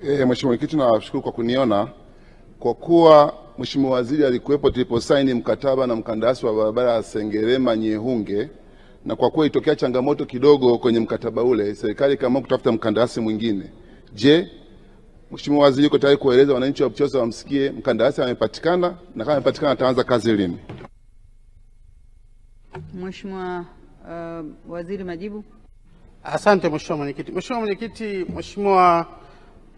Mheshimiwa Mwenyekiti, nashukuru kwa kuniona. Kwa kuwa Mheshimiwa Waziri alikuwepo tuliposaini mkataba na mkandarasi wa barabara ya Sengerema Nyehunge, na kwa kuwa itokea changamoto kidogo kwenye mkataba ule, serikali kama kutafuta mkandarasi mwingine. Je, Mheshimiwa Waziri yuko tayari kueleza wananchi wa Buchosa wamsikie mkandarasi amepatikana, na kama amepatikana ataanza kazi lini? Mheshimiwa Waziri, majibu. Asante Mheshimiwa Mwenyekiti. Mheshimiwa Mwenyekiti, Mheshimiwa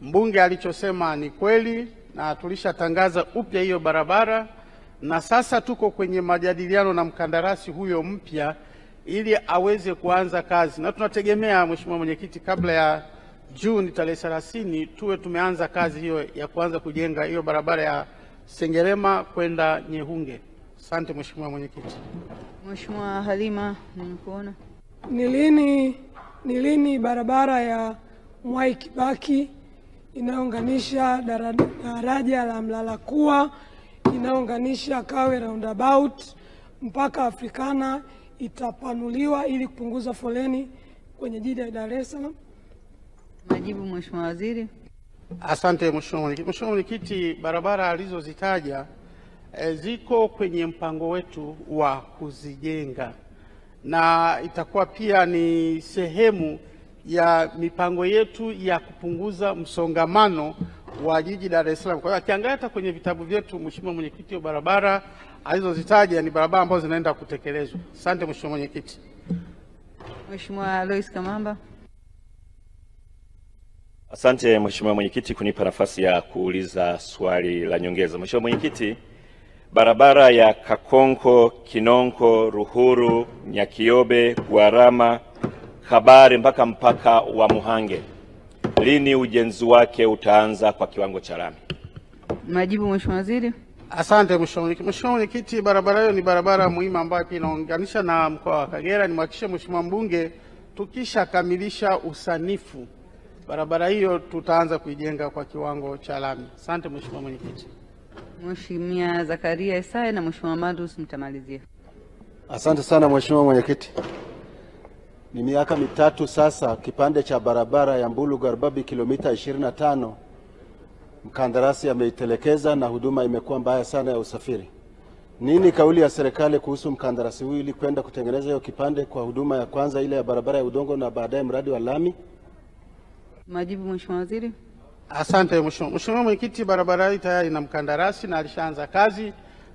mbunge alichosema ni kweli, na tulishatangaza upya hiyo barabara, na sasa tuko kwenye majadiliano na mkandarasi huyo mpya ili aweze kuanza kazi, na tunategemea Mheshimiwa Mwenyekiti, kabla ya Juni tarehe 30 tuwe tumeanza kazi hiyo ya kuanza kujenga hiyo barabara ya Sengerema kwenda Nyehunge. Asante Mheshimiwa Mwenyekiti. Mheshimiwa Halima, nimekuona. Ni lini barabara ya Mwai Kibaki inaunganisha daraja la Mlalakuwa inaunganisha Kawe roundabout mpaka Afrikana itapanuliwa ili kupunguza foleni kwenye jiji la Dar es Salaam? Majibu Mheshimiwa Waziri. Asante Mheshimiwa Mwenyekiti. Mheshimiwa Mwenyekiti, barabara alizozitaja ziko kwenye mpango wetu wa kuzijenga, na itakuwa pia ni sehemu ya mipango yetu ya kupunguza msongamano wa jiji Dar es Salaam. Kwa hiyo akiangalia hata kwenye vitabu vyetu, Mheshimiwa Mwenyekiti, barabara alizozitaja ni barabara ambazo zinaenda kutekelezwa. Asante Mheshimiwa Mwenyekiti. Mheshimiwa Lois Kamamba. Asante Mheshimiwa Mwenyekiti kunipa nafasi ya kuuliza swali la nyongeza. Mheshimiwa Mwenyekiti, barabara ya Kakonko, Kinonko, Ruhuru, Nyakiobe, Guarama, Kabare mpaka mpaka wa Muhange, lini ujenzi wake utaanza kwa kiwango cha lami? Majibu Mheshimiwa Waziri. Asante Mheshimiwa Mwenyekiti. Mheshimiwa Mwenyekiti, barabara hiyo ni barabara muhimu ambayo pia inaunganisha na mkoa wa Kagera. Nimhakikishie Mheshimiwa mbunge, tukisha kamilisha usanifu barabara hiyo tutaanza kuijenga kwa kiwango cha lami. Asante Mheshimiwa Mwenyekiti. Mheshimiwa Zakaria Isaya na Mheshimiwa Mandus mtamalizia. Asante sana Mheshimiwa Mwenyekiti. Ni miaka mitatu sasa kipande cha barabara ya Mbulu Garbabi kilomita 25 mkandarasi ameitelekeza na huduma imekuwa mbaya sana ya usafiri. Nini kauli ya serikali kuhusu mkandarasi huyu ili kwenda kutengeneza hiyo kipande kwa huduma ya kwanza ile ya barabara ya udongo na baadaye mradi wa lami? Majibu Mheshimiwa Waziri. Asante Mheshimiwa Mwenyekiti, barabara hii tayari na mkandarasi na alishaanza kazi,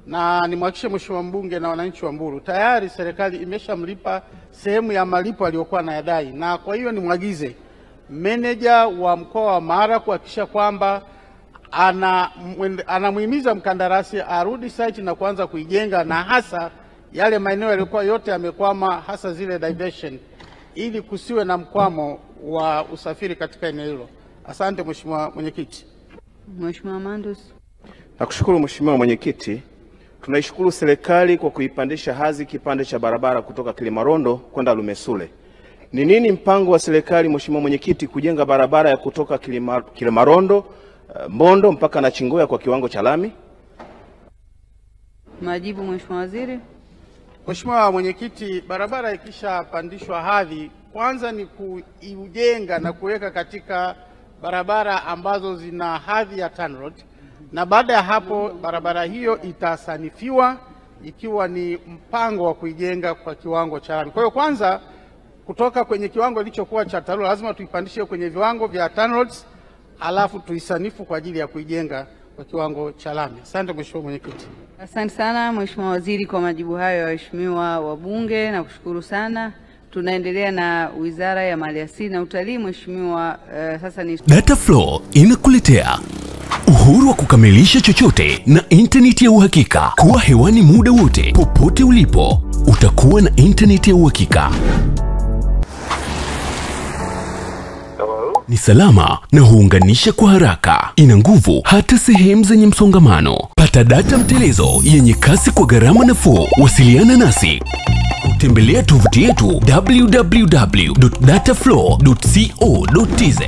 na nimhakikishie Mheshimiwa mbunge na wananchi wa Mbulu tayari serikali imeshamlipa sehemu ya malipo aliyokuwa anayadai, na kwa hiyo nimwagize meneja wa mkoa wa Mara kuhakikisha kwamba anamuhimiza mkandarasi arudi site na kuanza kuijenga, na hasa yale maeneo yaliokuwa yote yamekwama, hasa zile diversion, ili kusiwe na mkwamo wa usafiri katika eneo hilo. Asante Mheshimiwa Mwenyekiti. Mheshimiwa Mandus. Nakushukuru Mheshimiwa Mwenyekiti. Tunaishukuru serikali kwa kuipandisha hadhi kipande cha barabara kutoka Kilimarondo kwenda Lumesule. Ni nini mpango wa serikali Mheshimiwa Mwenyekiti kujenga barabara ya kutoka Kilimarondo Mondo mpaka na Chingoya kwa kiwango cha lami? Majibu Mheshimiwa Waziri. Mheshimiwa Mwenyekiti, barabara ikishapandishwa hadhi, kwanza ni kuijenga na kuweka katika barabara ambazo zina hadhi ya TANROADS, na baada ya hapo barabara hiyo itasanifiwa ikiwa ni mpango wa kuijenga kwa kiwango cha lami. Kwa hiyo kwanza kutoka kwenye kiwango ilichokuwa cha TARURA lazima tuipandishe kwenye viwango vya TANROADS, alafu tuisanifu kwa ajili ya kuijenga kwa kiwango cha lami. Asante Mheshimiwa Mwenyekiti. Asante sana Mheshimiwa Waziri kwa majibu hayo ya waheshimiwa wabunge, na kushukuru sana. Tunaendelea na Wizara ya Maliasili na Utalii. Mheshimiwa sasa ni Dataflow inakuletea uhuru wa kukamilisha chochote na internet ya uhakika. Kuwa hewani muda wote popote ulipo, utakuwa na internet ya uhakika. Ni salama na huunganisha kwa haraka. Ina nguvu hata sehemu zenye msongamano. Pata data mtelezo yenye kasi kwa gharama nafuu. Wasiliana nasi. Tembelea tovuti yetu www.dataflow.co.tz.